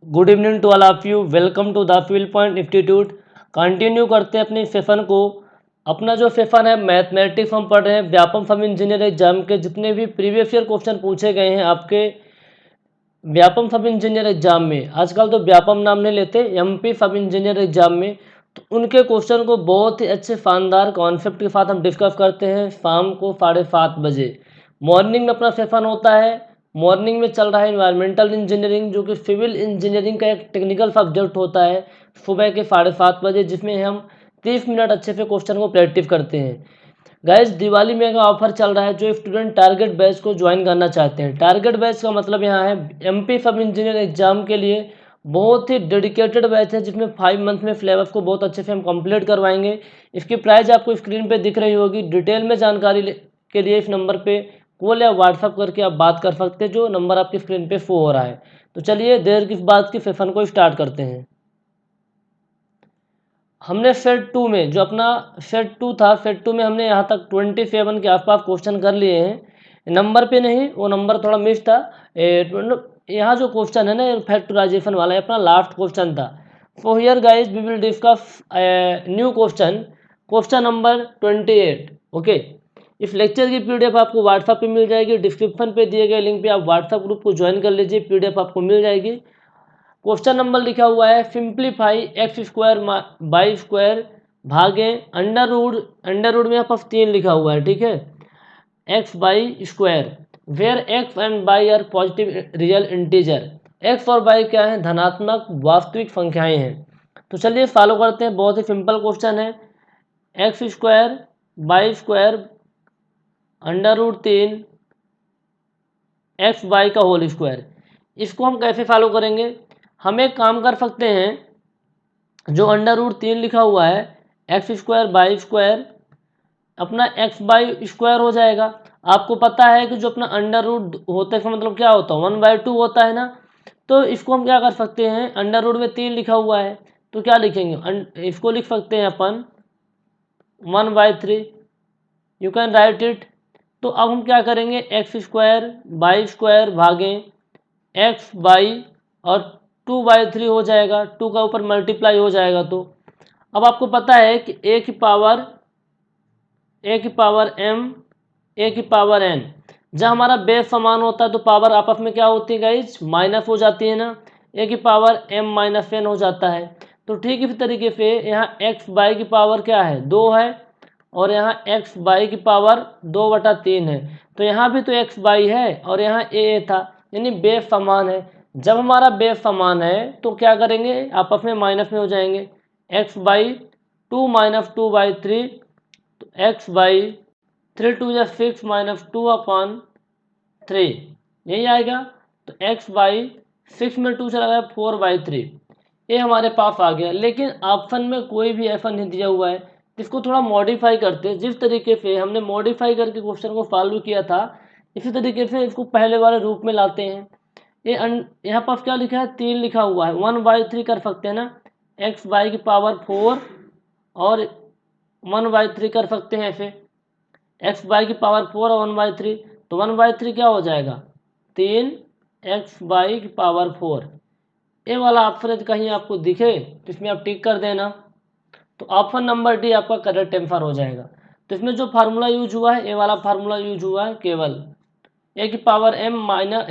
Good evening to all of you. Welcome to the Fuel Point Institute. Continue करते हैं अपनी session को। अपना जो सेशन है मैथमेटिक्स हम पढ़ रहे हैं। व्यापम सब इंजीनियर एग्जाम के जितने भी प्रीवियस ईयर क्वेश्चन पूछे गए हैं आपके व्यापम सब इंजीनियर एग्जाम में, आजकल तो व्यापम नाम नहीं लेते, एमपी सब इंजीनियर एग्जाम में, तो उनके क्वेश्चन को बहुत ही अच्छे शानदार कॉन्सेप्ट के साथ हम डिस्कस करते हैं शाम को 7:30 बजे। मॉर्निंग में अपना सेशन होता है। मॉर्निंग में चल रहा है इन्वायरमेंटल इंजीनियरिंग, जो कि सिविल इंजीनियरिंग का एक टेक्निकल सब्जेक्ट होता है, सुबह के 7:30 बजे, जिसमें हम 30 मिनट अच्छे से क्वेश्चन को प्रैक्टिस करते हैं। गाइज दिवाली में का ऑफर चल रहा है, जो स्टूडेंट टारगेट बैच को ज्वाइन करना चाहते हैं। टारगेट बैच का मतलब यहाँ है एमपी सब इंजीनियर एग्जाम के लिए बहुत ही डेडिकेटेड बैच है, जिसमें 5 मंथ में सिलेबस को बहुत अच्छे से हम कंप्लीट करवाएंगे। इसकी प्राइस आपको स्क्रीन पे दिख रही होगी। डिटेल में जानकारी के लिए इस नंबर पे कॉल या व्हाट्सअप करके आप बात कर सकते हैं, जो नंबर आपकी स्क्रीन पे शो हो रहा है। तो चलिए देर किस बात की, सेशन को स्टार्ट करते हैं। हमने सेट 2 में जो अपना सेट 2 था, सेट 2 में हमने यहाँ तक 27 के आसपास क्वेश्चन कर लिए हैं। नंबर पे नहीं, वो नंबर थोड़ा मिस था। यहाँ जो क्वेश्चन है ना, फैक्टराइजेशन वाला, अपना लास्ट क्वेश्चन था। So here guys we will discuss new question, question number 28। Okay, इस लेक्चर की पीडीएफ आपको व्हाट्सएप पे मिल जाएगी। डिस्क्रिप्शन पे दिए गए लिंक पे आप व्हाट्सएप ग्रुप को ज्वाइन कर लीजिए, पीडीएफ आपको मिल जाएगी। क्वेश्चन नंबर लिखा हुआ है, simplify x square y square भागे अंडर रूट में आपका 3 लिखा हुआ है, ठीक है, x y square, where x and y are positive real integer. X और बाई क्या है, धनात्मक वास्तविक संख्याएं हैं। तो चलिए फॉलो करते हैं, बहुत ही सिंपल क्वेश्चन है। X square y square under root 3 x y का होल स्क्वायर, इसको हम कैसे फॉलो करेंगे? हम एक काम कर सकते हैं, जो अंडर रूट 3 लिखा हुआ है, एक्स स्क्वायर बाई स्क्वायर अपना एक्स बाई स्क्वायर हो जाएगा। आपको पता है कि जो अपना अंडर रूट होता है इसका मतलब क्या होता है, 1/2 होता है ना। तो इसको हम क्या कर सकते हैं, अंडर रूट में 3 लिखा हुआ है तो क्या लिखेंगे, इसको लिख सकते हैं अपन 1/3, यू कैन राइट इट। तो अब हम क्या करेंगे, एक्स स्क्वायर बाई स्क्वायर भागे एक्स बाई, और 2/3 हो जाएगा, 2 का ऊपर मल्टीप्लाई हो जाएगा। तो अब आपको पता है कि ए की पावर एम ए की पावर एन, जब हमारा बेस समान होता है तो पावर आपस में क्या होती है गाइज, माइनस हो जाती है ना। ए की पावर एम माइनस एन हो जाता है। तो ठीक इसी तरीके से यहाँ एक्स बाई की पावर क्या है, 2 है, और यहाँ एक्स बाई की पावर 2/3 है। तो यहाँ भी तो एक्स बाई है और यहाँ ए था, यानी बेस समान है। जब हमारा बेस समान है तो क्या करेंगे, आपस में माइनस में हो जाएंगे। एक्स बाई 2 - 2/3, तो एक्स बाई 3 × 2 = 6 -2/3 यही आएगा। तो एक्स बाई 6 में 2 चला गया, 4/3, ये हमारे पास आ गया। लेकिन ऑप्शन में कोई भी ऐसा नहीं दिया हुआ है, इसको थोड़ा मॉडिफाई करते हैं। जिस तरीके से हमने मॉडिफाई करके क्वेश्चन को सॉल्व किया था, इसी तरीके से इसको पहले वाले रूप में लाते हैं। यहाँ पास क्या लिखा है, 3 लिखा हुआ है, 1/3 कर सकते हैं ना, एक्स बाई की पावर 4 और 1/3 कर सकते हैं ऐसे, एक्स बाई की पावर 4 और 1/3, तो 1/3 क्या हो जाएगा, 3 एक्स बाई की पावर 4। ये वाला ऑप्शन यदि कहीं आपको दिखे तो इसमें आप टिक कर देना, तो ऑप्शन नंबर डी आपका करेक्ट आंसर हो जाएगा। तो इसमें जो फार्मूला यूज हुआ है, ये वाला फार्मूला यूज हुआ है, केवल ए की पावर एम माइनस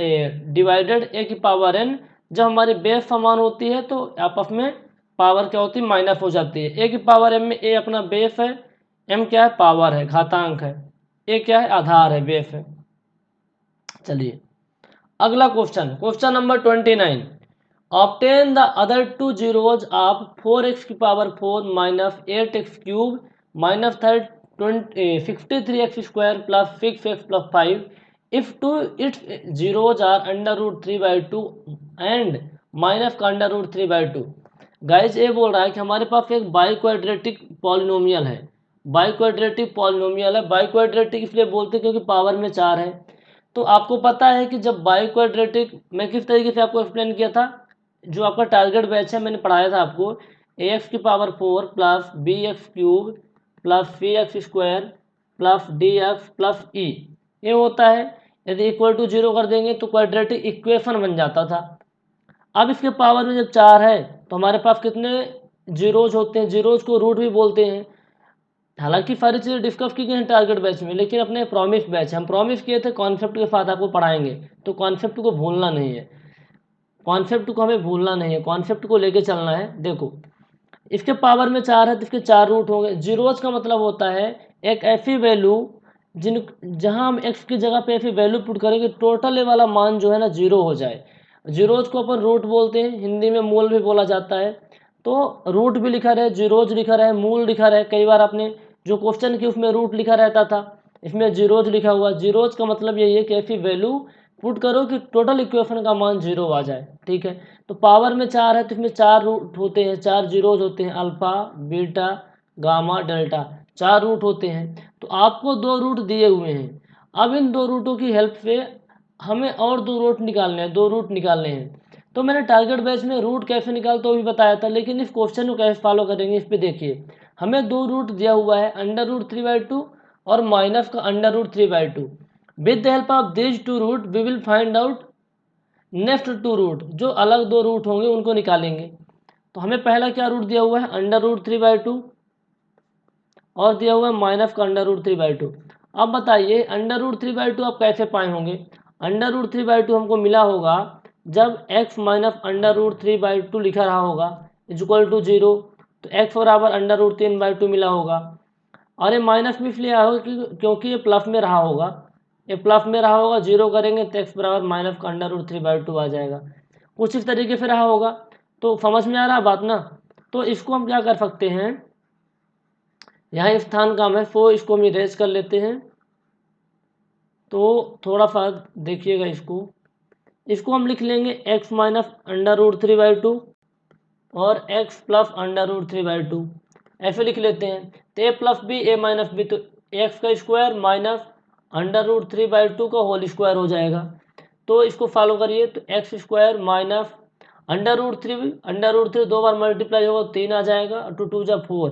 डिवाइडेड ए की पावर एन। जब हमारी बेस समान होती है तो आपस में पावर क्या होती है, माइनस हो जाती है। ए की पावर एम में ए अपना बेस है, एम क्या है, पावर है, घातांक है, ए क्या है, आधार है, बेस है। चलिए अगला question, question number 29। Obtain the other 2 zeros of 4x की power 4 - 8x³ - 63x² + 6x + 5 if two its zeros are √3/2 and minus का √3/2। गाइज ये बोल रहा है कि हमारे पास एक बाइक्वाड्रेटिक पॉलिनोमियल है। बाइक्वाड्रेटिक पॉलिनोमियल है, बाइक्वाड्रेटिक इसलिए बोलते हैं क्योंकि पावर में 4 है। तो आपको पता है कि जब बाइक्वाड्रेटिक, मैं किस तरीके से आपको एक्सप्लेन किया था, जो आपका टारगेट बैच है मैंने पढ़ाया था आपको, ax की power 4 + bx³ + cx² + dx + e, ये होता है। यदि इक्वल टू 0 कर देंगे तो क्वाड्रेटिक इक्वेशन बन जाता था। अब इसके पावर में जब 4 है तो हमारे पास कितने जीरोज होते हैं, जीरोज को रूट भी बोलते हैं। हालांकि सारी चीज़ें डिस्कस की गई हैं टारगेट बैच में, लेकिन अपने प्रॉमिस बैच हम प्रॉमिस किए थे कॉन्सेप्ट के साथ आपको पढ़ाएंगे, तो कॉन्सेप्ट को भूलना नहीं है, कॉन्सेप्ट को हमें भूलना नहीं है, कॉन्सेप्ट को लेके चलना है। देखो इसके पावर में 4 है तो इसके 4 रूट होंगे। जीरोज का मतलब होता है एक ऐसी वैल्यू जहां हम x की जगह पे ऐसी वैल्यू पुट करेंगे टोटल वाला मान जो है ना जीरो हो जाए। जीरोज को अपन रूट बोलते हैं, हिंदी में मूल भी बोला जाता है। तो रूट भी लिखा रहे, जीरोज लिखा रहे, मूल लिखा रहे, कई बार आपने जो क्वेश्चन की उसमें रूट लिखा रहता था, इसमें जीरोज लिखा हुआ। जीरोज का मतलब यही है कि ऐसी वैल्यू पुट करो कि टोटल इक्वेशन का मान जीरो आ जाए। ठीक है, तो पावर में 4 है तो इसमें 4 रूट होते हैं, 4 जीरोज होते हैं, alpha beta gamma delta, 4 root होते हैं। तो आपको 2 रूट दिए हुए हैं, अब इन 2 रूटों की हेल्प से हमें और 2 रूट निकालने हैं, 2 रूट निकालने हैं। तो मैंने टारगेट बैच में रूट कैसे निकालते वो भी बताया था, लेकिन इस क्वेश्चन को कैसे फॉलो करेंगे इस पे देखिए। हमें 2 रूट दिया हुआ है, √3/2 और माइनस का √3/2। With the help of this 2 root we will find out next 2 root, जो अलग 2 रूट होंगे उनको निकालेंगे। तो हमें पहला क्या रूट दिया हुआ है, √3/2 और दिया हुआ है माइनस का √3/2। अब बताइए √3/2 आप कैसे पाए होंगे। √3/2 हमको मिला होगा जब x माइनस √3/2 लिखा रहा होगा इक्वल टू 0, तो x बराबर √3/2 मिला होगा। और ये माइनस भी इसलिए आया होगा क्योंकि ये प्लस में रहा होगा, ये प्लस में रहा होगा, जीरो करेंगे तो x बराबर माइनस का √3/2 आ जाएगा। कुछ इस तरीके से रहा होगा। तो समझ में आ रहा बात ना। तो इसको हम क्या कर सकते हैं, यहाँ स्थान कम है सो इसको हम इरेज कर लेते हैं। तो थोड़ा सा देखिएगा इसको हम लिख लेंगे x माइनस √3/2 और x प्लस √3/2, ऐसे लिख लेते हैं। तो a plus b a minus b, तो x का स्क्वायर माइनस √3/2 का होल स्क्वायर हो जाएगा। तो इसको फॉलो करिए, तो x स्क्वायर माइनस √3 दो बार मल्टीप्लाई होगा 3 आ जाएगा, 2 2 जा 4,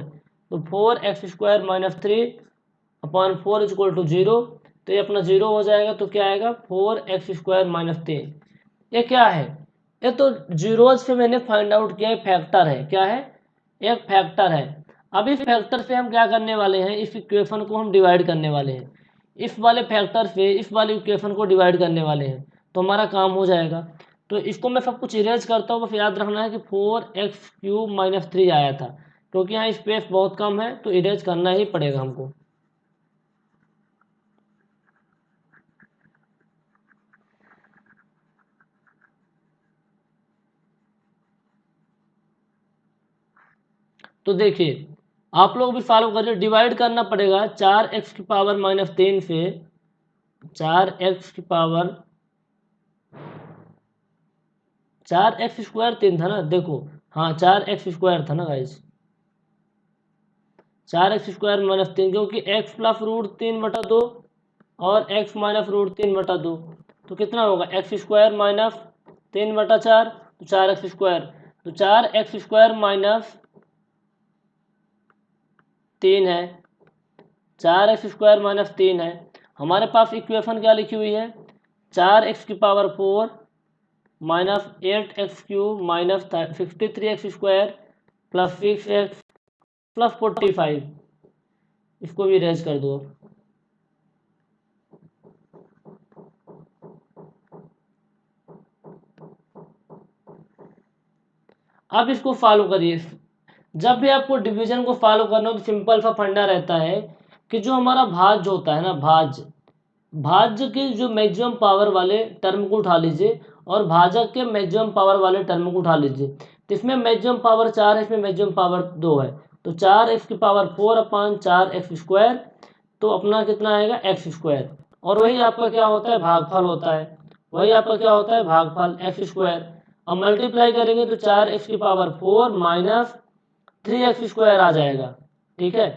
तो 4x square minus 3/4 equal to 0। तो ये अपना 0 हो जाएगा, तो क्या आएगा 4x स्क्वायर माइनस 3। ये क्या है, ये तो जीरोज से मैंने फाइंड आउट किया है, फैक्टर है। क्या है, एक फैक्टर है। अब इस फैक्टर से हम क्या करने वाले हैं, इस इक्वेशन को हम डिवाइड करने वाले हैं, इस वाले फैक्टर से इस वाले इक्वेशन को डिवाइड करने वाले हैं, तो हमारा काम हो जाएगा। तो इसको मैं सब कुछ इरेज करता हूँ, बस याद रखना है कि 4x³ माइनस 3 आया था, क्योंकि यहाँ स्पेस बहुत कम है तो इरेज करना ही पड़ेगा हमको। तो देखिए आप लोग भी फॉलो करिए, डिवाइड करना पड़ेगा 4x की पावर माइनस 3 से, 4x की पावर 4x² 3 था ना, देखो हाँ 4x² था ना गाइस, 4x² माइनस 3, क्योंकि x प्लस √3/2 और x माइनस √3/2, तो कितना होगा x² माइनस 3/4, तो 4x², तो 4x² माइनस 3 है, 4x² माइनस 3 है। हमारे पास इक्वेशन क्या लिखी हुई है, 4x की power 4 minus 8x³ minus 53x² plus 6x plus 45, इसको भी रेज कर दो। अब इसको फॉलो करिए। जब भी आपको डिवीजन को फॉलो करना हो तो सिंपल सा फंडा रहता है कि जो हमारा भाज्य होता है ना, भाज्य के जो मैक्सिमम पावर वाले टर्म को उठा लीजिए और भाजक के मैक्सिमम पावर वाले टर्म को उठा लीजिए। तो इसमें मैक्सिमम पावर 4 है, इसमें मैक्सिमम पावर 2 है, तो 4x की पावर 4/4x², तो अपना कितना आएगा x², और वही आपका क्या होता है भागफल होता है, वही आपका क्या होता है भागफल x²। अब मल्टीप्लाई करेंगे तो 4x की पावर 4 माइनस 3x² आ जाएगा। ठीक है,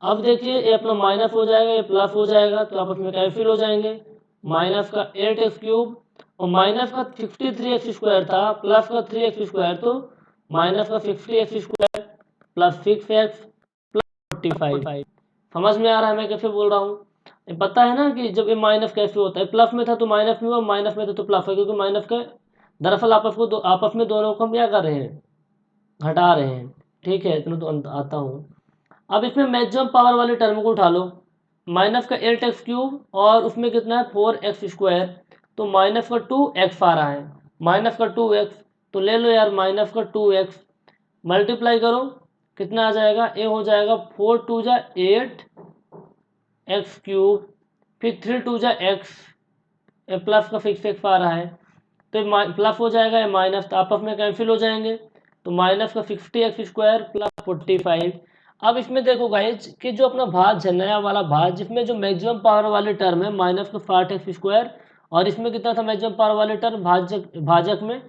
अब देखिए ये अपना माइनस हो जाएगा, ये प्लस हो जाएगा, तो आपस में कैंसिल हो जाएंगे। माइनस का 8x³ और माइनस का 53x² था, प्लस का 3x², तो माइनस का 50x² प्लस 6x प्लस 45। समझ में आ रहा है मैं कैसे बोल रहा हूँ। पता है ना कि जब ये माइनस कैसे होता है, प्लस में था तो माइनस में हुआ, माइनस में था तो प्लस है, क्योंकि माइनस का दरअसल आपस में दोनों को हम क्या कर रहे हैं, घटा रहे हैं। ठीक है, इतना तो आता हूँ। अब इसमें मैक्सिमम पावर वाली टर्म को उठा लो, माइनस का 8x³ और उसमें कितना है 4x², तो माइनस का 2x आ रहा है, माइनस का 2x, तो ले लो यार माइनस का 2x, मल्टीप्लाई करो, कितना आ जाएगा, ये हो जाएगा 4 2 जा 8x³, फिर 3 2 जा x, ये प्लस का फिक्स एक्स आ रहा है, तो प्लस हो जाएगा, ये माइनस, तो आपस में कैंसिल हो जाएंगे, तो माइनस का 50x² प्लस 45। अब इसमें देखो गाइज कि जो अपना भाज्य है, नया वाला भाज्य, जिसमें जो मैक्सिमम पावर वाली टर्म है माइनस का 60x², और इसमें कितना था मैक्सिमम पावर वाली टर्म भाजक में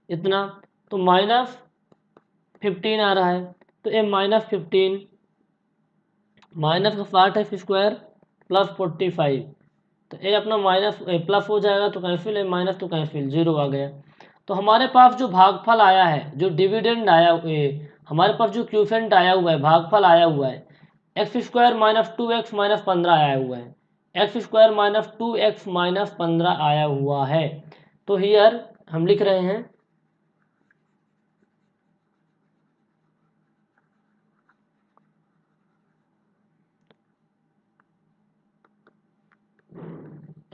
इतना, तो -15 आ रहा है, तो ये -15 माइनस का 60x² प्लस 45, तो ये अपना माइनस प्लस हो जाएगा, तो कैंसिल है, माइनस तो कैंसिल, 0 आ गया। तो हमारे पास जो भागफल आया है, जो डिविडेंड आया, हमारे पास जो क्यूफेंट आया हुआ है, भागफल आया हुआ है, x² - 2x - 15 आया हुआ है, x² - 2x - 15 आया हुआ है। तो हियर हम लिख रहे हैं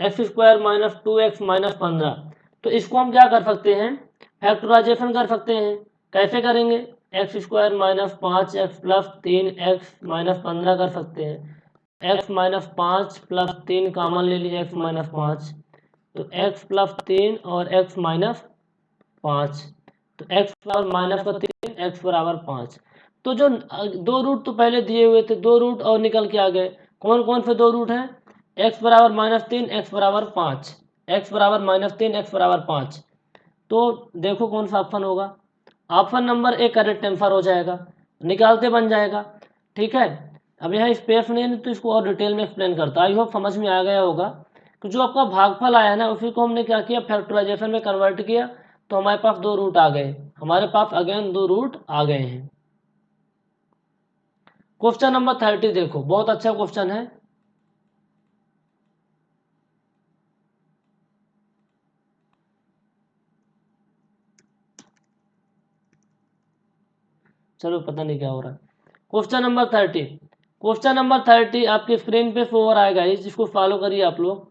x² - 2x - 15। तो इसको हम क्या कर सकते हैं, फैक्टराइजेशन कर सकते हैं। कैसे करेंगे, x² - 5x + 3x - 15 कर सकते हैं। x - 5 + 3 कॉमन ले लीजिए, x - 5, तो x + 3 और x - 5, तो x माइनस का 3, x = 5। तो जो दो रूट तो पहले दिए हुए थे, दो रूट और निकल के आ गए। कौन कौन से दो रूट हैं, x = -3, x = 5, x = -3, x = 5। तो देखो कौन सा ऑप्शन होगा, option number A correct answer हो जाएगा, निकालते बन जाएगा। ठीक है, अब यहाँ स्पेस नहीं है तो इसको और डिटेल में एक्सप्लेन करता, आई होप समझ में आ गया होगा। तो जो आपका भागफल आया ना, उसी को हमने क्या किया, फैक्टराइजेशन में कन्वर्ट किया, तो हमारे पास दो रूट आ गए, हमारे पास अगेन दो रूट आ गए हैं। क्वेश्चन नंबर 30 देखो, बहुत अच्छा क्वेश्चन है। चलो पता नहीं क्या हो रहा है। क्वेश्चन नंबर 30, क्वेश्चन नंबर 30 आपकी स्क्रीन पे शो हो रहा है, इसको फॉलो करिए आप लोग।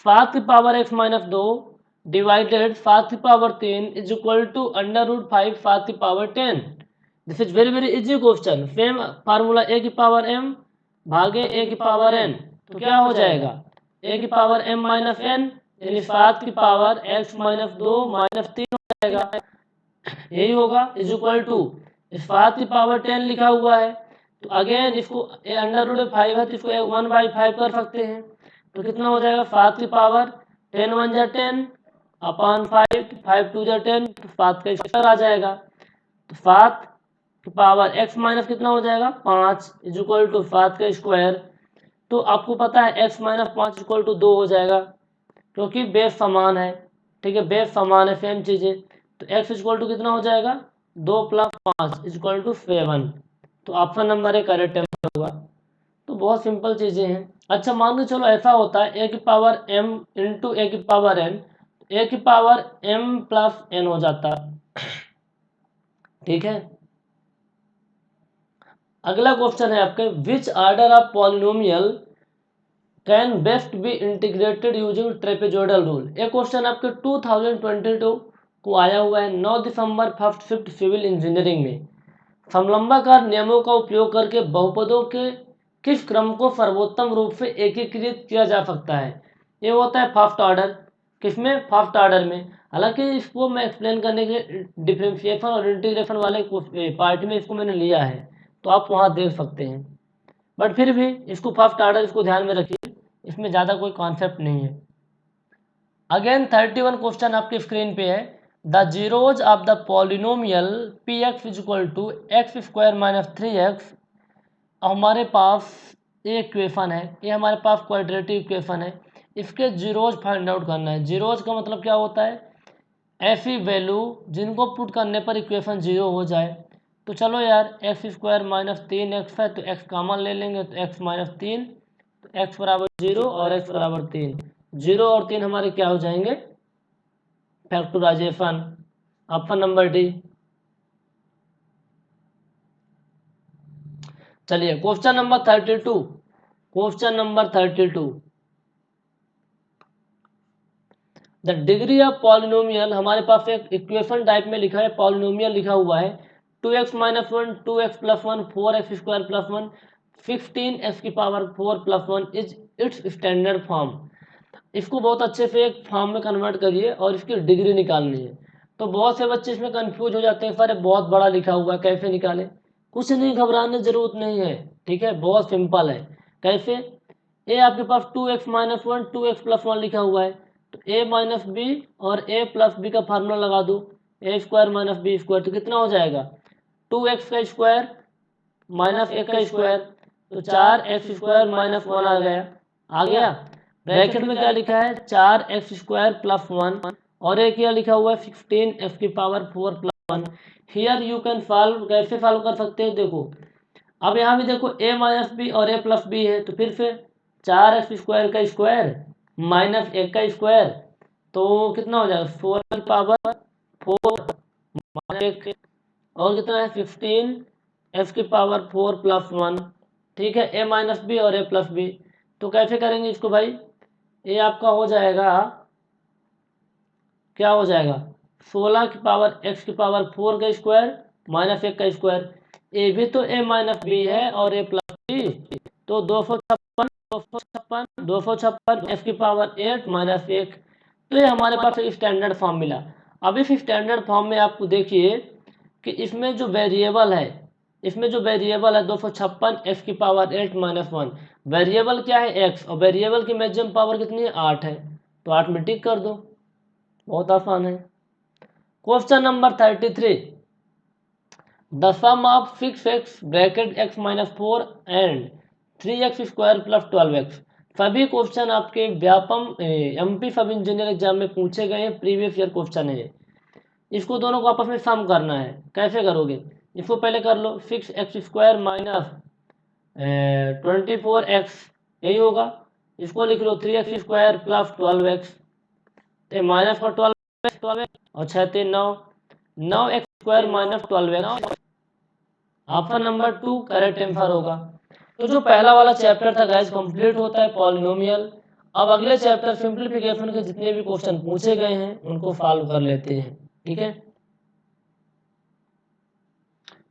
7⁻x - 2 divided 7⁻3 is equal to √5 7⁻10। This is very very easy question. Same formula, a⁻m भागे a⁻n, तो क्या हो जाएगा, a⁻m - n, यानी 7⁻x - 2 - 3 हो जाएगा, यही होगा, इज इक्वल टू 7⁻10 लिखा हुआ है, तो अगेन इसको √5 है तो इसको 1/5 कर सकते हैं, तो कितना हो जाएगा, 7⁻10 1 जा 10 अपॉन 5, 5 2 जा 10, तो 7 का स्क्वायर आ जाएगा, तो 7⁻x माइनस कितना हो जाएगा 5 इज इक्वल टू 7 का स्क्वायर। तो आपको पता है x - 5 इक्वल टू 2 हो जाएगा, क्योंकि बेस समान है। ठीक है, बेस समान है, सेम चीजें, तो x इक्वल टू कितना हो जाएगा, 2 + 5 इक्वल टू 7। तो option number A correct answer होगा। तो बहुत सिंपल चीजें हैं। अच्छा मान लो चलो ऐसा होता है a⁻m into a⁻n, a⁻m + n हो जाता। ठीक है, अगला क्वेश्चन है आपके, which order of polynomial can best be integrated using trapezoidal rule. ये क्वेश्चन आपके 2022 को आया हुआ है, 9 दिसंबर फर्स्ट शिफ्ट सिविल इंजीनियरिंग में। समलंबाकार नियमों का उपयोग करके बहुपदों के किस क्रम को सर्वोत्तम रूप से एकीकृत किया जा सकता है। ये होता है फर्स्ट ऑर्डर, किसमें, फर्स्ट ऑर्डर में। हालांकि इसको मैं एक्सप्लेन करने के लिए डिफरेंशिएशन और इंटीग्रेशन वाले पार्ट में इसको मैंने लिया है, तो आप वहाँ देख सकते हैं, बट फिर भी इसको फर्स्ट ऑर्डर इसको ध्यान में रखिए, इसमें ज़्यादा कोई कॉन्सेप्ट नहीं है। अगेन 31 क्वेश्चन आपकी स्क्रीन पे है, the zeros of the polynomial px is equal to x² - 3x। हमारे पास ये इक्वेशन है, ये हमारे पास क्वाड्रेटिक इक्वेशन है, इसके जीरोज फाइंड आउट करना है। जीरोज का मतलब क्या होता है, ऐसी वैल्यू जिनको पुट करने पर इक्वेशन जीरो हो जाए। तो चलो यार, x² - 3x है, तो x कॉमन ले लेंगे, तो x - 3, तो x = 0 और x = 3, 0 और 3 हमारे क्या हो जाएंगे, फैक्टराइजेशन। Option number D. चलिए question number 32। Question number 32, the degree of polynomial, हमारे पास एक इक्वेशन टाइप में लिखा है, पॉलिनोमियल लिखा हुआ है 2x - 1 2x + 1 4x² + 1 15x⁴ + 1 is it's standard form. इसको बहुत अच्छे से एक फॉर्म में कन्वर्ट करिए और इसकी डिग्री निकालनी है। तो बहुत से बच्चे इसमें कंफ्यूज हो जाते हैं, सर बहुत बड़ा लिखा हुआ है कैसे निकाले। कुछ नहीं, घबराने जरूरत नहीं है, ठीक है, बहुत सिंपल है। कैसे? ए आपके पास 2x - 1 2x + 1 लिखा हुआ है, तो a - b और a + b का फार्मूला लगा दो, a² - b², तो कितना हो जाएगा 2x² - 1 का स्क्वायर, तो 4x² - 1 आ गया। आ गया। ब्रैकेट में क्या लिखा है 4x² + 1 और एक क्या लिखा हुआ है 15x⁴ + 1। Here you can solve. कैसे सॉल्व कर सकते हो? देखो अब यहाँ भी देखो a - b और a + b है, तो फिर से 4x² का स्क्वायर - 1 का स्क्वायर, तो कितना हो जाएगा 4⁴ -1 और कितना है 15x⁴ + 1। ठीक है, a - b और a + b। तो कैसे करेंगे इसको भाई? ये आपका हो जाएगा, क्या हो जाएगा 16x⁴ का स्क्वायर -1 का स्क्वायर। ए भी तो a - b है और a + b, तो 256 x⁴ - 1। तो ये हमारे पास एक स्टैंडर्ड फॉर्म मिला। अब इस स्टैंडर्ड फॉर्म में आपको देखिए कि इसमें जो वेरिएबल है, 256 x⁴ - 1, वेरिएबल क्या है x, और वेरिएबल की मैक्सिमम पावर कितनी है 8 है, तो 8 में टिक कर दो, बहुत आसान है। Question number 33, the sum of 6x bracket x - 4 and 3x² + 12x। सभी क्वेश्चन आपके व्यापम एमपी सब इंजीनियर एग्जाम में पूछे गए हैं, प्रीवियस ईयर क्वेश्चन है। इसको दोनों को आपस में सम करना है। कैसे करोगे? इसको पहले कर लो 6x² - 24x, यही होगा। इसको लिख लो 3x² + 12x, माइनस का 12 और 6 3 9, 9x² - 12x। Option number 2 correct answer होगा। तो जो पहला वाला चैप्टर था गाइस कंप्लीट होता है पॉलिनोमियल। अब अगले चैप्टर सिंप्लीफिकेशन के जितने भी क्वेश्चन पूछे गए हैं उनको सॉल्व कर लेते हैं, ठीक है।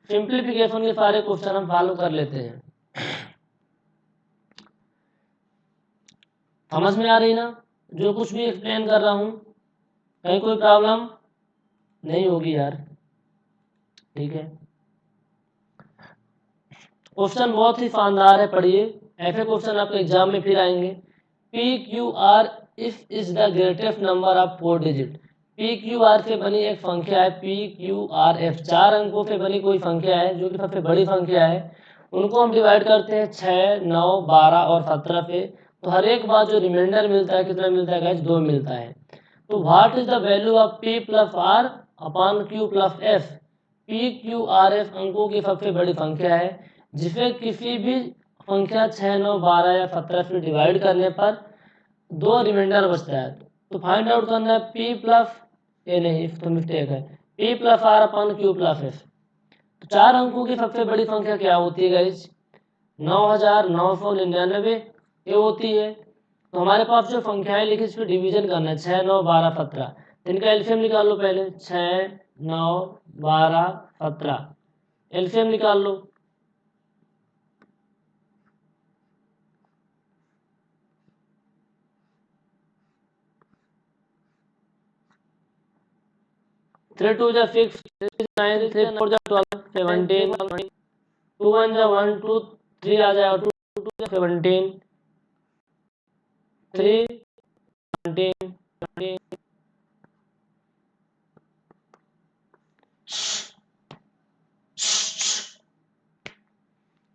सिंप्लीफिकेशन के सारे क्वेश्चन हम सॉल्व कर लेते हैं। समझ में आ रही ना जो कुछ भी एक्सप्लेन कर रहा हूँ? कहीं कोई प्रॉब्लम नहीं होगी यार, ठीक है। क्वेश्चन बहुत ही शानदार है, पढ़िए। ऐसे क्वेश्चन आपके एग्जाम में फिर आएंगे। PQR is the greatest number of 4 digit. PQR से बनी एक संख्या है PQRF, 4 अंकों से बनी कोई संख्या है जो कि सबसे बड़ी संख्या है। उनको हम डिवाइड करते हैं 6, 9, 12 और 17 से, तो हर एक बार जो रिमाइंडर मिलता है कितना मिलता है गाइस? 2 मिलता है। तो what is the value of P + R upon Q + S? PQRS अंकों की सबसे बड़ी संख्या है जिसे किसी भी संख्या 6, 9, 12 या 17 से डिवाइड करने पर 2 रिमाइंडर बचता है। तो फाइंड आउट करना है P प्लस, ये नहीं तो मिस्टेक है, P + R upon Q + S। तो 4 अंकों की सबसे बड़ी संख्या क्या होती है गाइस? 9999 ये होती है। तो हमारे पास जो संख्याएं लिखी इस पर डिवीजन करना है 6, 9, 12, 17। तो इनका एलसीएम निकाल लो पहले, 6, 9, 12, 17, एलसीएम निकाल लो। थ्री टू जा 6, 9, 3 4 जा 12, 17, 2 1 जा 1 2 3 आ जाएगा, 2 2 जा 17, 3 17।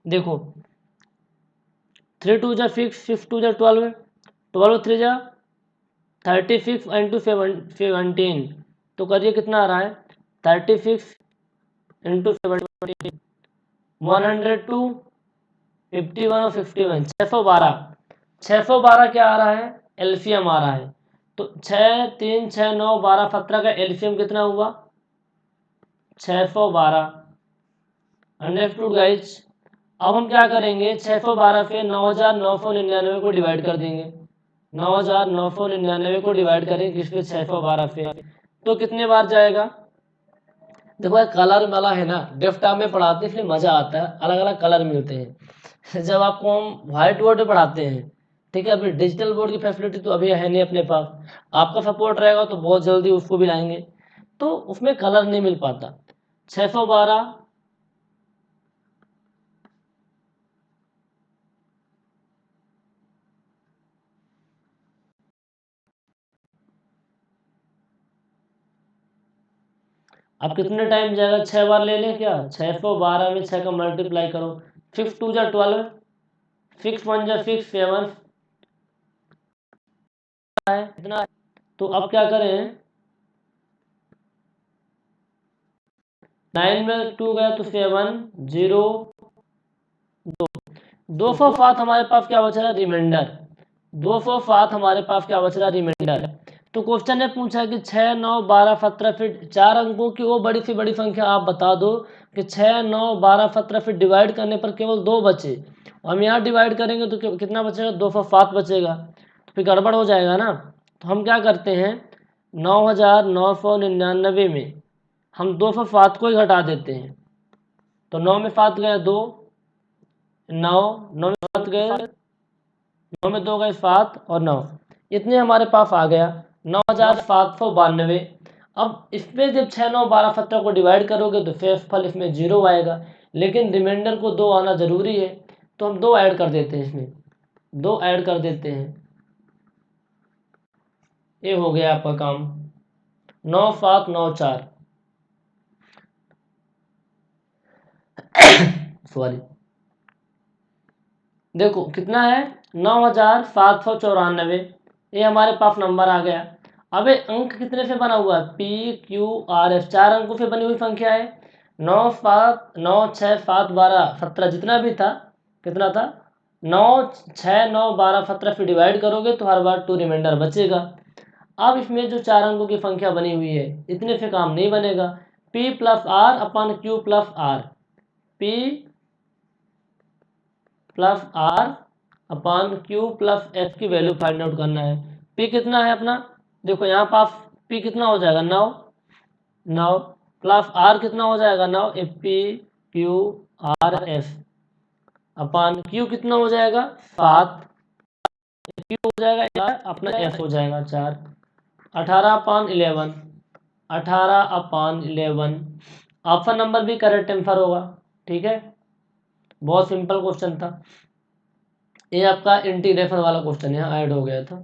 देखो 3 2 जा 6, 6 2 जा 12, 12 3 जा 36 इंटू 17, तो करिए कितना आ रहा है 36 इंटू 17, 102, 51 और 51, 612। 612 क्या आ रहा है? एलसीएम आ रहा है। तो 6 3 6 9 12 17 का एलसीएम कितना हुआ? 612। Understood guys. अब हम क्या करेंगे, 612 से 9999 को डिवाइड कर देंगे। 9999 को डिवाइड करेंगे किसपे? 612 से। तो कितने बार जाएगा? देखो ये कलर वाला है ना, डेफ्टा में पढ़ाते हैं इसलिए मजा आता है, अलग अलग कलर मिलते हैं। जब आपको हम व्हाइट बोर्ड पे पढ़ाते हैं, ठीक है, अभी डिजिटल बोर्ड की फैसिलिटी तो अभी है नहीं अपने पास, आपका सपोर्ट रहेगा तो बहुत जल्दी उसको भी लाएंगे, तो उसमें कलर नहीं मिल पाता। 612 अब कितने टाइम जाएगा? 6 बार ले लें क्या? 612 में 6 का मल्टीप्लाई करो, 6 2 जा 12, 6 1 जा 6 7 है इतना। तो अब क्या करें, 9 में 2 गया तो 7 0 2, 207 हमारे पास क्या बच रहा है? रिमाइंडर। 207 हमारे पास क्या बच रहा है? रिमाइंडर। तो क्वेश्चन ने पूछा कि 6 9 12 17 फिर 4 अंकों की वो बड़ी सी बड़ी संख्या आप बता दो कि 6 9 12 17 फिर डिवाइड करने पर केवल 2 बचे, हम यहाँ डिवाइड करेंगे तो कितना बचेगा? 207 बचेगा, तो फिर गड़बड़ हो जाएगा ना। तो हम क्या करते हैं, 9999 में हम 207 को ही घटा देते हैं, तो 9 में 7 गए 2, 9 9 में 7 गए, 9 में 2 गए 7 और 9, इतने हमारे पास आ गया 9792। अब इसमें जब 6 9 12 17 को डिवाइड करोगे तो शेषफल इसमें 0 आएगा, लेकिन रिमाइंडर को 2 आना जरूरी है, तो हम 2 ऐड कर देते हैं, इसमें 2 ऐड कर देते हैं। ये हो गया आपका काम, 9794 सॉरी, देखो कितना है? 9794, ये हमारे पास नंबर आ गया। अब ये अंक कितने से बना हुआ है? पी क्यू आर एस, 4 अंकों से बनी हुई संख्या है। 9 7 9 6 7 12 17 जितना भी था, कितना था? 9 6 9 12 17 से डिवाइड करोगे तो हर बार 2 रिमाइंडर बचेगा। अब इसमें जो 4 अंकों की संख्या बनी हुई है, इतने से काम नहीं बनेगा। P plus R upon Q plus R, P plus R upon Q plus F की वैल्यू फाइंड आउट करना है। पी कितना है अपना? देखो यहाँ पास पी कितना हो जाएगा? 9 9 प्लस आर कितना हो जाएगा? 9 F P Q R F अपान क्यू कितना हो जाएगा? 7, क्यू हो जाएगा 4, अपना एफ हो जाएगा 4, 18 अपान 11, 18 अपान 11। ऑप्शन नंबर भी करेक्ट आंसर होगा, ठीक है, बहुत सिंपल क्वेश्चन था। ये आपका इंटीग्रेशन वाला क्वेश्चन यहाँ ऐड हो गया था।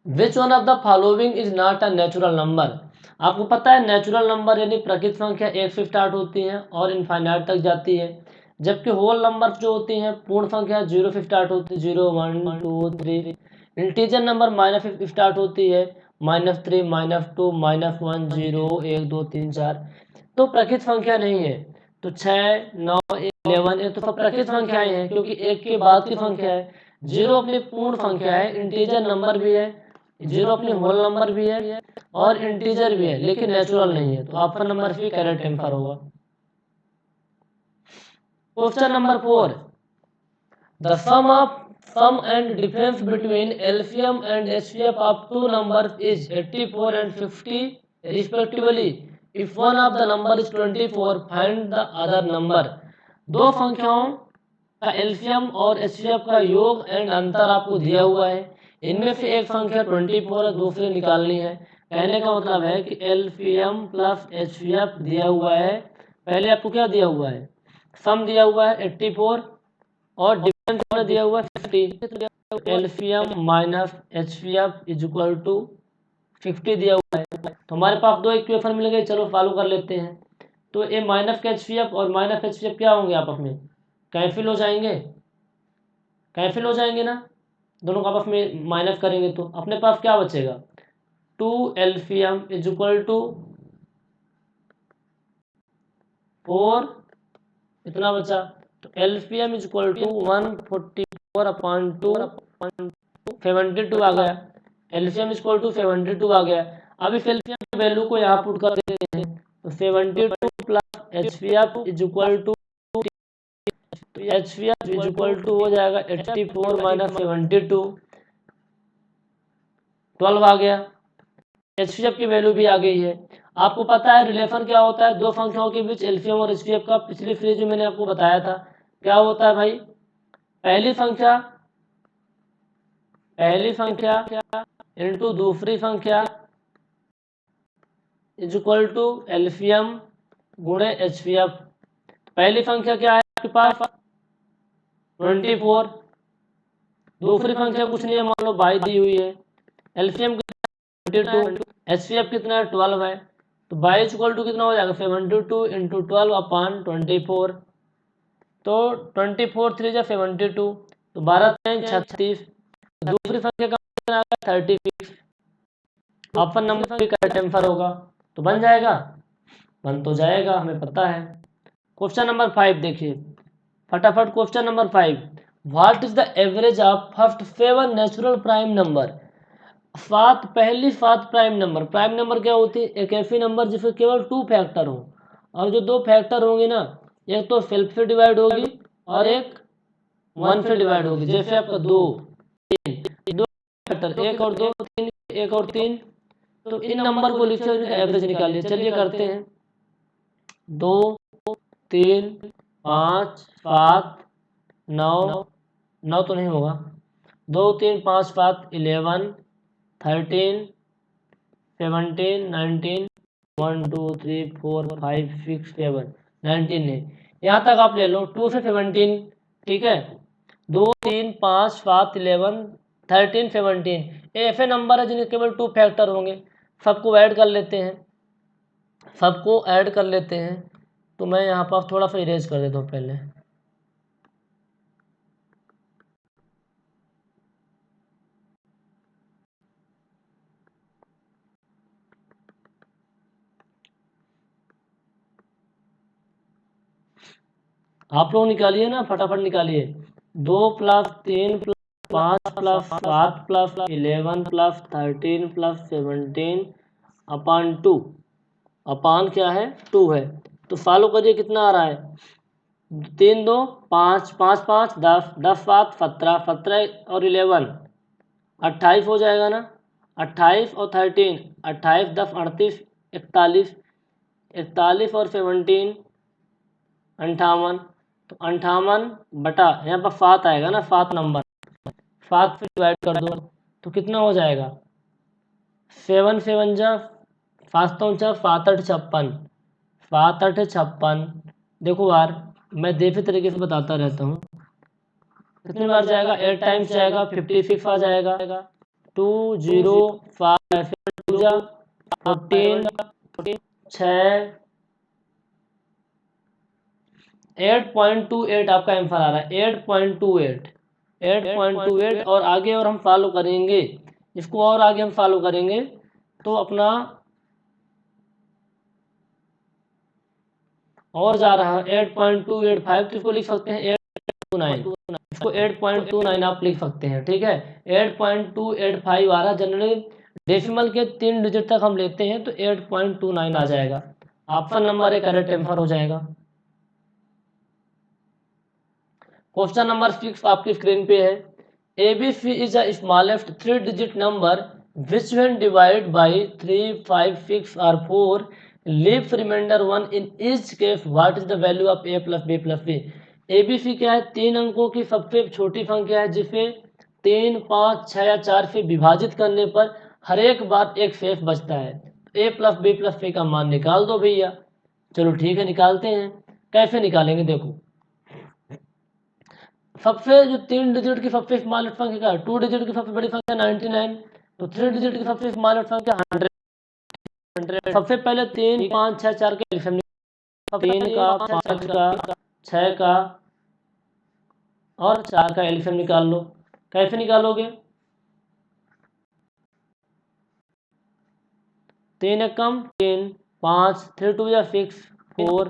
Which one of the following is not a natural number? आपको पता है नेचुरल नंबर यानी प्राकृतिक संख्या 1 से स्टार्ट होती है और इनफाइनाइट तक जाती है, जबकि होल नंबर जो होती हैं पूर्ण संख्या 0 से स्टार्ट होती है, 0 1 2 3। इंटीजर नंबर माइनस से स्टार्ट होती है, -3 -2 -1 0 1 2 3 4। तो प्राकृतिक संख्या नहीं है, तो 6 9 11 ये तो सब प्राकृतिक संख्याएं हैं, क्योंकि एक के बाद की संख्या है। 0 अपनी पूर्ण संख्या है, इंटीजर नंबर भी है, 0 अपनी होल नंबर भी है और इंटीजर भी है, लेकिन नेचुरल नहीं है, तो option number C correct answer होगा। Question number 4, the sum and difference between LCM and HCF of two numbers is 84 and 50 respectively. If one of the number is 24, find the other number. दो संख्याओं का LCM और HCF का योग and अंतर आपको दिया हुआ है, इनमें से एक संख्या 24 है, दूसरी निकालनी है। कहने का मतलब है कि एलसीएम प्लस एचसीएफ दिया हुआ है, पहले आपको क्या दिया हुआ है? सम दिया हुआ है 84 और डिफरेंस दिया हुआ है 50। LCM minus HCF is equal to 50 दिया हुआ है, तो हमारे पास दो इक्वेशन मिल गए, चलो सॉल्व कर लेते हैं। तो ये माइनस का एचसीएफ और माइनस एचसीएफ क्या होंगे आपस में? कैंसिल हो जाएंगे, कैंसिल हो जाएंगे ना, दोनों का आपस में माइनस करेंगे तो अपने पास क्या बचेगा? 2 एलसीएम इज इक्वल टू 4, इतना बचा, तो LCM is equal to 144 upon 2 72 आ गया, एलसीएम इक्वल टू 72 आ गया। अब इस एलसीएम की वैल्यू को यहाँ पुट कर देते हैं, तो 72 plus HCF is equal to, तो एचसीएफ इज इक्वल टू हो जाएगा 84 माइनस 72, 12 आ गया। एचसीएफ की वैल्यू भी आ गई है। आपको पता है रिलेशन क्या होता है दो संख्याओं के बीच, एलसीएम और एचसीएफ का, पिछली फ्रेज में मैंने आपको बताया था। क्या होता है भाई, पहली संख्या इनटू दूसरी संख्या इज इक्वल टू एलसीएम गुणे एचसीएफ। पहली संख्या क्या है आपके पास 24, दूसरी संख्या कुछ नहीं है, मान लो 22 दी हुई है, एलसीएम 72, एचसीएफ कितना है 12 है, तो 22 इक्वल टू कितना हो जाएगा 72 इंटू 12 अपान 24, तो 24 3 जा 72, तो 12 3 36, दूसरी संख्या का कितना आ गया 36, ऑप्शन नंबर भी करेक्ट आंसर होगा, तो बन जाएगा, बन तो जाएगा, हमें पता है। क्वेश्चन नंबर 5 देखिए फटाफट, question number 5, what is the average of first 7 natural prime number. पहली 7 प्राइम नंबर क्या होती है, एक ऐसी नंबर जिसमें केवल 2 फैक्टर हो, और जो 2 फैक्टर होंगे ना, एक तो सेल्फ से डिवाइड होगी और एक 1 से डिवाइड होगी, जैसे आपका 2 फैक्टर 1 और 2 3, 1 और 3, तो इन नंबर को लिखिए और इनका एवरेज निकालिए। चलिए करते हैं, 2 3 5 7 9, 9 तो नहीं होगा, 2 3 5 7 11 13 17 19 1 2 3 4 5 6 7 19 है, यहाँ तक आप ले लो 2 से 17, ठीक है, 2 3 5 7 11 13 17, ये ऐसे नंबर है जिनके केवल 2 फैक्टर होंगे। सबको ऐड कर लेते हैं, तो मैं यहाँ पर थोड़ा सा इरेज कर देता हूँ पहले। आप लोग निकालिए ना, फटाफट निकालिए, 2 plus 3 plus 5 plus 7 plus 11 plus 13 plus 17 अपान 2, अपान क्या है 2 है, तो फॉलो करिए कितना आ रहा है, 3 2 5 5 5 10 10 7 17 17 और 11 28 हो जाएगा ना, 28 और 13 28 10 38 41 41 और 17 58, तो 58 बटा यहाँ पर 7 आएगा ना, 7 नंबर, 7 से डिवाइड कर दो, तो कितना हो जाएगा 7 7 जा 7 जा 7 8 56, 7 8 56। देखो यार मैं देखे तरीके से बताता रहता हूँ, कितनी बार जाएगा 8 टाइम्स जाएगा, 56 आ जाएगा, 2 0 5 2 जा 14 6 8.28 आपका आंसर आ रहा है, 8.28 और आगे और हम फॉलो करेंगे इसको, और आगे हम फॉलो करेंगे तो अपना और जा रहा है 8.285, तो इसको लिख सकते हैं 8.29, इसको 8.29 आप लिख सकते हैं, ठीक है। 8.285 आ रहा, जनरली डेसिमल के 3 डिजिट तक हम लेते हैं तो 8.29 आ जाएगा, ऑप्शन नंबर एक करेक्ट आंसर हो जाएगा। क्वेश्चन नंबर 6 आपकी स्क्रीन पे है, ABC is a smallest 3-digit number which when divided by 3, 5, 6 or 4 leaves remainder 1 in each case, what is the value of A plus B plus C। ABC क्या है, 3 अंकों की सबसे छोटी संख्या है जिसे 3, 5, 6 या 4 से विभाजित करने पर हर एक बार एक शेष बचता है, A plus B plus C का मान निकाल दो भैया। चलो ठीक है निकालते हैं, कैसे निकालेंगे देखो, सबसे जो 3 डिजिट की सबसे स्मॉलेस्ट संख्या क्या है, 2 डिजिट की सबसे बड़ी संख्या 99, तो 3 डिजिट की सबसे स्मॉलेस्ट संख्या 100। सबसे पहले 3 5 6 4 के एलसीएम, 3 का 5 का 6 का और 4 का एलसीएम निकाल लो। कैसे निकालोगे, 3 एक कम 3, 5 3 2 या 6 4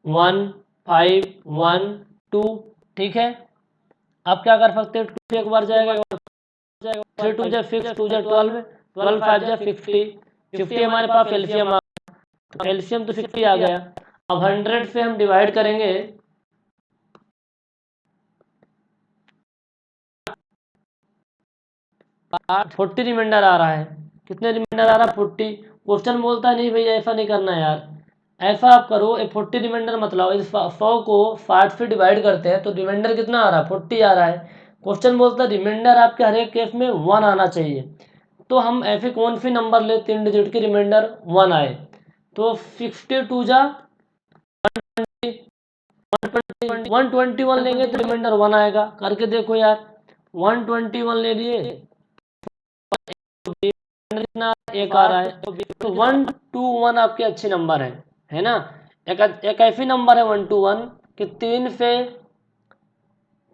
1 5 1 2 ठीक है, आप क्या कर सकते हैं, 2 से एक बार जाएगा, 3 2 जा 6, 2 जा 12, 12 5 जा 50, 50 हमारे पास एलसीएम आ गया, तो एलसीएम तो 50 आ गया। अब 100 से हम डिवाइड करेंगे, 40 रिमाइंडर आ रहा है। कितने रिमाइंडर आ रहा है, 40। क्वेश्चन बोलता है नहीं भैया ऐसा नहीं करना यार, ऐसा आप करो, 40 रिमाइंडर मत लाओ, इस 100 को 60 से डिवाइड करते हैं तो रिमाइंडर कितना आ रहा है, 40 आ रहा है। क्वेश्चन बोलता है रिमाइंडर आपके हर एक केस में 1 आना चाहिए, तो हम ऐसे कौन सी नंबर ले 3 डिजिट की रिमाइंडर 1 आए, तो 62 जा 121 लेंगे तो रिमाइंडर 1 आएगा। करके देखो यार, 121 ले लिए, कितना एक आ रहा है, तो 121 आपके अच्छे नंबर है ना। एक ऐसी नंबर है 121 कि 3 से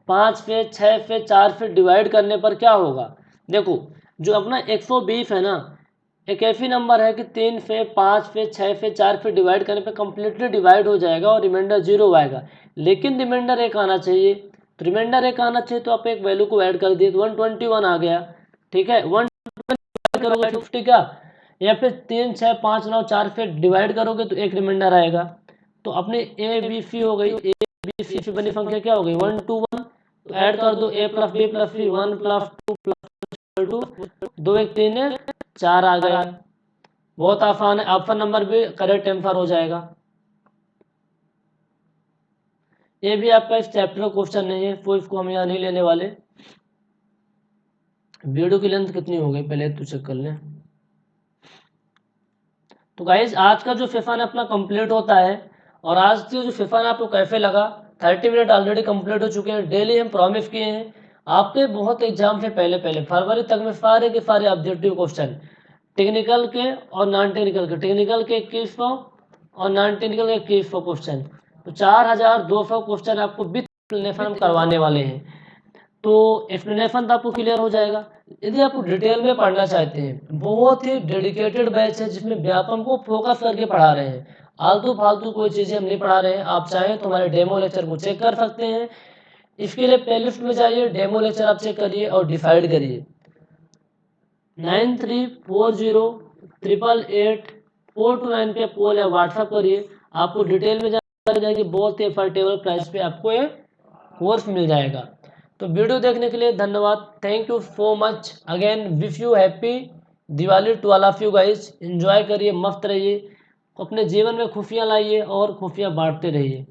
5 पे 6 पे 4 पे डिवाइड करने पर क्या होगा, देखो जो अपना 120 है ना, एक ऐसी नंबर है कि 3 पे 5 पे 6 पे 4 पे डिवाइड करने पे कम्प्लीटली डिवाइड हो जाएगा और रिमाइंडर 0 आएगा, लेकिन रिमाइंडर एक आना चाहिए। तो रिमाइंडर एक आना चाहिए तो आप एक वैल्यू को ऐड कर दिए तो 121 आ गया। ठीक है, 1 करोगे 50 का, या फिर 3 6 5 9 4 पे डिवाइड करोगे तो एक रिमाइंडर आएगा। तो अपनी ए बी सी हो गई, ए बी सी बनी संख्या क्या हो गई, 121, तो ऐड कर दो, ए प्लस बी प्लस सी, 1 प्लस 2 प्लस 2, 2 1 3 4 आ गया। बहुत आसान है, ऑप्शन नंबर भी करेक्ट आंसर हो जाएगा। ये भी आपका इस चैप्टर का क्वेश्चन नहीं है, तो इसको हम यहाँ नहीं लेने वाले। वीडियो की लेंथ कितनी हो गई पहले तो चेक कर लें। तो गाइज आज का जो सेशन अपना कंप्लीट होता है, और आज का जो सेशन आपको कैसे लगा, 30 मिनट ऑलरेडी कंप्लीट हो चुके हैं। डेली हम प्रॉमिस किए हैं आपके बहुत एग्जाम से पहले पहले फरवरी तक में सारे के सारे ऑब्जेक्टिव क्वेश्चन, टेक्निकल के और नॉन टेक्निकल के, टेक्निकल के 2100 और नॉन टेक्निकल के 2100 क्वेश्चन, तो 4200 क्वेश्चन आपको विथ एक्सप्लेनेशन करवाने वाले हैं। तो एक्सप्लेनेशन तो आपको क्लियर हो जाएगा। यदि आप डिटेल में पढ़ना चाहते हैं, बहुत ही डेडिकेटेड बैच है जिसमें व्यापम को फोकस करके पढ़ा रहे हैं, आलतू फालतू कोई चीज़ें हम नहीं पढ़ा रहे हैं। आप चाहें तो हमारे डेमो लेक्चर को चेक कर सकते हैं। इसके लिए प्लेलिस्ट में जाइए, डेमो लेक्चर आप चेक करिए और डिसाइड करिए। 9340888429 पे कॉल या व्हाट्सअप करिए, आपको डिटेल में जानकारी जाएगी, बहुत ही अफोर्डेबल प्राइस पे आपको ये कोर्स मिल जाएगा। तो वीडियो देखने के लिए धन्यवाद, thank you so much again, wish you happy Diwali to all of you guys. Enjoy करिए, मस्त रहिए, अपने जीवन में खुशियाँ लाइए और खुशियाँ बांटते रहिए।